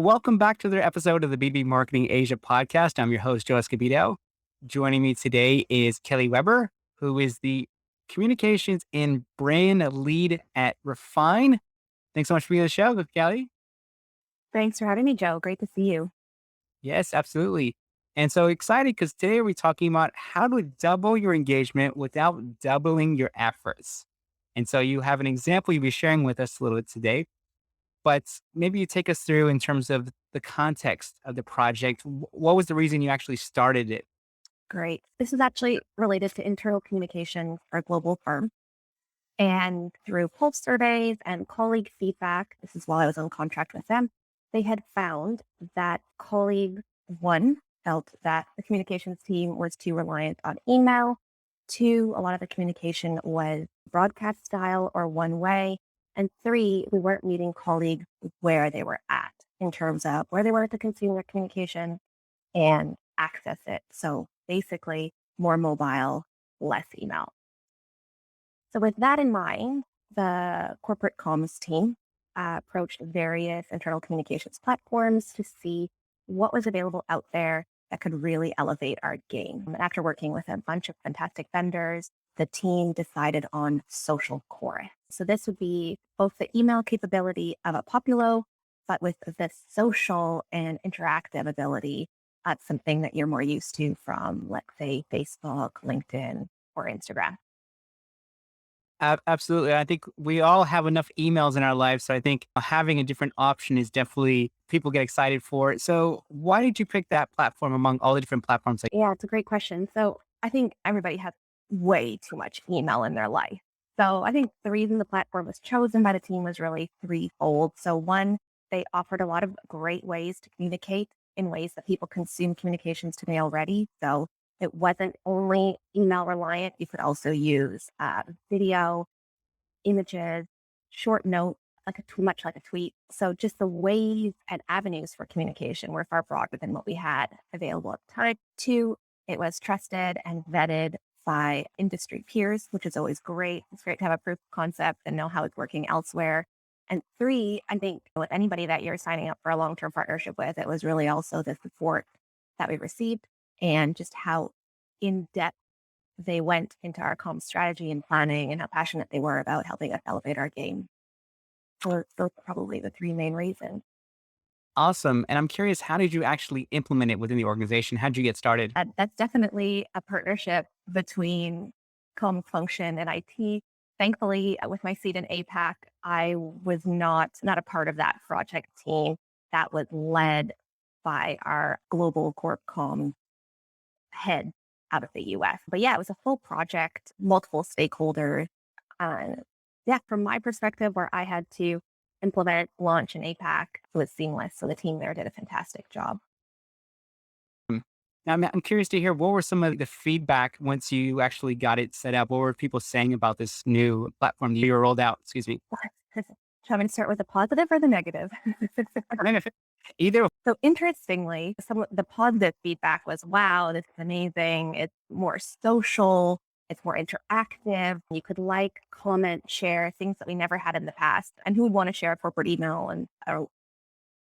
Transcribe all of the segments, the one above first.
Welcome back to the episode of the BB Marketing Asia podcast. I'm your host, Joe Escobedo. Joining me today is Kelly Weber, who is the communications and brand lead at Refine. Thanks so much for being on the show, Kelly. Thanks for having me, Joe. Great to see you. Yes, absolutely. And so excited because today we're talking about how to double your engagement without doubling your efforts. And so you have an example you'll be sharing with us a little bit today. But maybe you take us through in terms of the context of the project. What was the reason you actually started it? Great. This is actually related to internal communication for a global firm. And through pulse surveys and colleague feedback, this is while I was on contract with them, they had found that colleague one felt that the communications team was too reliant on email. Two, a lot of the communication was broadcast style or one way. And three, we weren't meeting colleagues where they were at in terms of where they were to consume their communication and access it. So basically, more mobile, less email. So, with that in mind, the corporate comms team approached various internal communications platforms to see what was available out there that could really elevate our game. And after working with a bunch of fantastic vendors, the team decided on social chorus. So, this would be both the email capability of a Populo, but with the social and interactive ability of something that you're more used to from, let's say, Facebook, LinkedIn, or Instagram. Absolutely. I think we all have enough emails in our lives. So I think having a different option is definitely people get excited for it. So why did you pick that platform among all the different platforms? Like, Yeah, it's a great question. So I think everybody has way too much email in their life. So I think the reason the platform was chosen by the team was really threefold. So one, they offered a lot of great ways to communicate in ways that people consume communications today already. So it wasn't only email reliant. You could also use video, images, short notes, like much like a tweet. So just the ways and avenues for communication were far broader than what we had available at the time. Two, it was trusted and vetted by industry peers, which is always great. It's great to have a proof of concept and know how it's working elsewhere. And three, I think with anybody that you're signing up for a long-term partnership with, it was really also the support that we received and just how in depth they went into our comm strategy and planning and how passionate they were about helping us elevate our game. So those are probably the three main reasons. awesome. And I'm curious, how did you actually implement it within the organization? How did you get started? That's definitely a partnership between comm function and IT. Thankfully, with my seat in APAC, I was not a part of that project team that was led by our global corp comm head out of the US. But yeah, it was a full project, multiple stakeholders. Yeah, from my perspective, where I had to implement launch in APAC, it was seamless. So the team there did a fantastic job. Mm. Now, I'm curious to hear what were some of the feedback once you actually got it set up? What were people saying about this new platform that you rolled out? Excuse me. Shall I start with the positive or the negative? Either. So interestingly, some of the positive feedback was, wow, this is amazing. It's more social. It's more interactive. You could like, comment, share things that we never had in the past. And who would want to share a corporate email and or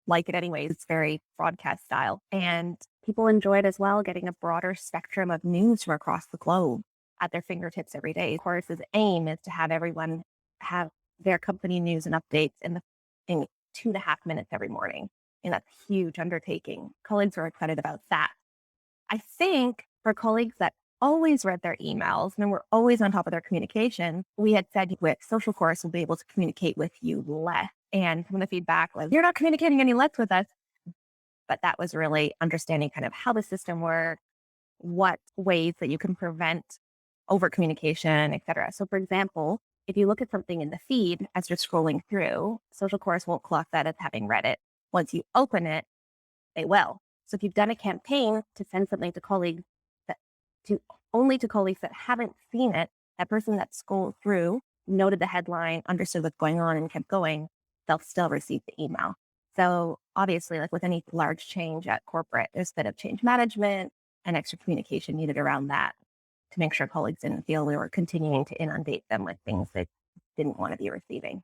like it anyways? It's very broadcast style. And people enjoyed as well getting a broader spectrum of news from across the globe at their fingertips every day. Of course, his aim is to have everyone have their company news and updates in 2.5 minutes every morning. And that's a huge undertaking. Colleagues are excited about that. I think for colleagues that always read their emails and were always on top of their communication, we had said with social course, we'll be able to communicate with you less. And some of the feedback was, you're not communicating any less with us. But that was really understanding kind of how the system works, what ways that you can prevent over communication, et cetera. So, for example, if you look at something in the feed as you're scrolling through, social course won't clock that as having read it. Once you open it, they will. So, if you've done a campaign to send something to colleagues that to only to colleagues that haven't seen it, that person that scrolled through noted the headline, understood what's going on, and kept going, they'll still receive the email. So obviously, like with any large change at corporate, there's a bit of change management and extra communication needed around that to make sure colleagues didn't feel we were continuing to inundate them with things they didn't want to be receiving.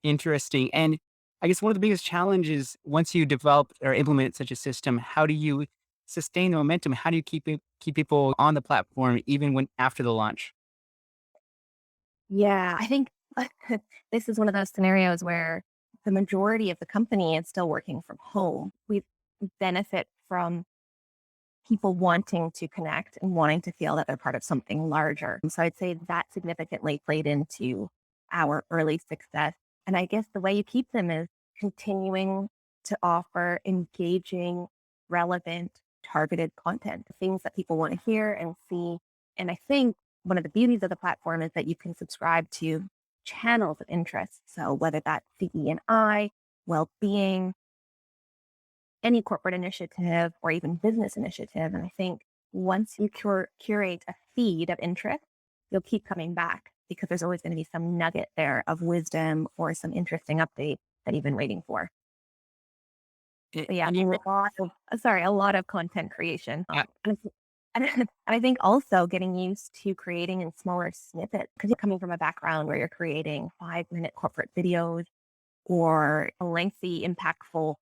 Interesting. And I guess one of the biggest challenges once you develop or implement such a system, how do you sustain the momentum? How do you keep people on the platform even when after the launch? Yeah, I think this is one of those scenarios where the majority of the company is still working from home. We benefit from people wanting to connect and wanting to feel that they're part of something larger. So I'd say that significantly played into our early success. And I guess the way you keep them is continuing to offer engaging, relevant, targeted content, things that people want to hear and see. And I think one of the beauties of the platform is that you can subscribe to channels of interest. So whether that's CE&I, well-being, any corporate initiative or even business initiative. And I think once you curate a feed of interest, you'll keep coming back because there's always going to be some nugget there of wisdom or some interesting update that you've been waiting for. But yeah, And you, a lot of content creation. uh, And I think also getting used to creating in smaller snippets because you're coming from a background where you're creating 5-minute corporate videos or a lengthy, impactful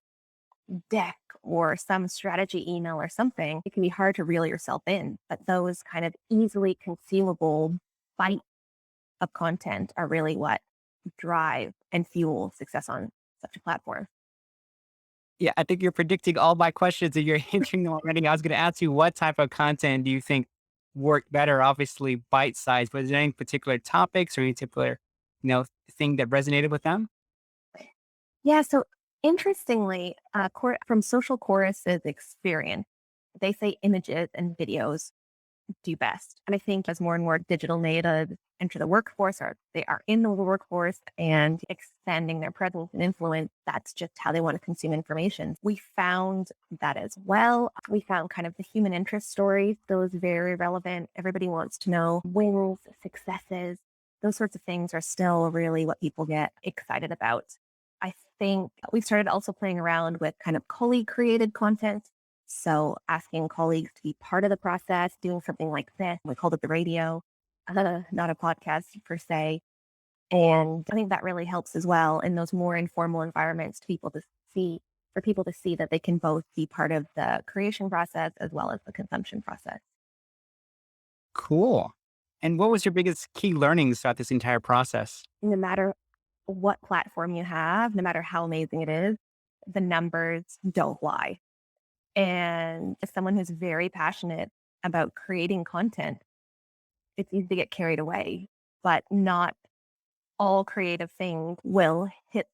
deck or some strategy email or something, it can be hard to reel yourself in. But those kind of easily consumable bites of content are really what drive and fuel success on such a platform. yeah, I think you're predicting all my questions and you're answering them already. I was going to ask you what type of content do you think work better? Obviously, bite size, but is there any particular topics or any particular, thing that resonated with them? Yeah. So interestingly, from Social Chorus's experience, they say images and videos do best. And I think as more and more digital natives enter the workforce or they are in the workforce and expanding their presence and influence, that's just how they want to consume information. We found that as well. We found kind of the human interest stories, those very relevant. Everybody wants to know wins, successes. Those sorts of things are still really what people get excited about. I think we started also playing around with kind of colleague created content, so asking colleagues to be part of the process, doing something like this, we called it the radio, not a podcast per se. And I think that really helps as well in those more informal environments to people to see, for people to see that they can both be part of the creation process as well as the consumption process. Cool. And what was your biggest key learnings throughout this entire process? No matter what platform you have, no matter how amazing it is, the numbers don't lie. And as someone who's very passionate about creating content, it's easy to get carried away, but not all creative things will hit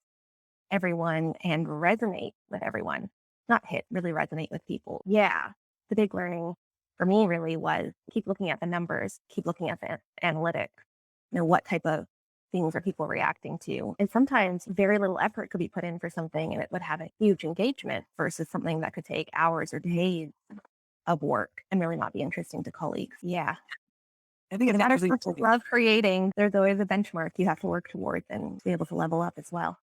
everyone and resonate with everyone. Not hit, really resonate with people. Yeah. The big learning for me really was keep looking at the numbers, keep looking at the analytics. What type of things are people reacting to? And sometimes very little effort could be put in for something and it would have a huge engagement versus something that could take hours or days of work and really not be interesting to colleagues. Yeah. I think No it's matter how absolutely much you love creating, there's always a benchmark you have to work towards and be able to level up as well.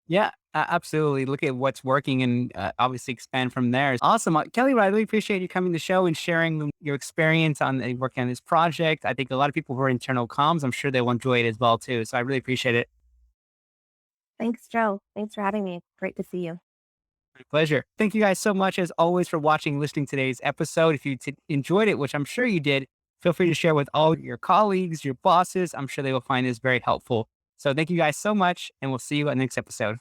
yeah, absolutely. Look at what's working and obviously expand from there. Awesome. Kelly, I really appreciate you coming to the show and sharing your experience on working on this project. I think a lot of people who are internal comms, I'm sure they'll enjoy it as well too. So I really appreciate it. Thanks, Joe. Thanks for having me. Great to see you. My pleasure. Thank you guys so much as always for watching, listening to today's episode. If you enjoyed it, which I'm sure you did, feel free to share with all your colleagues, your bosses. I'm sure they will find this very helpful. So thank you guys so much, and we'll see you on the next episode.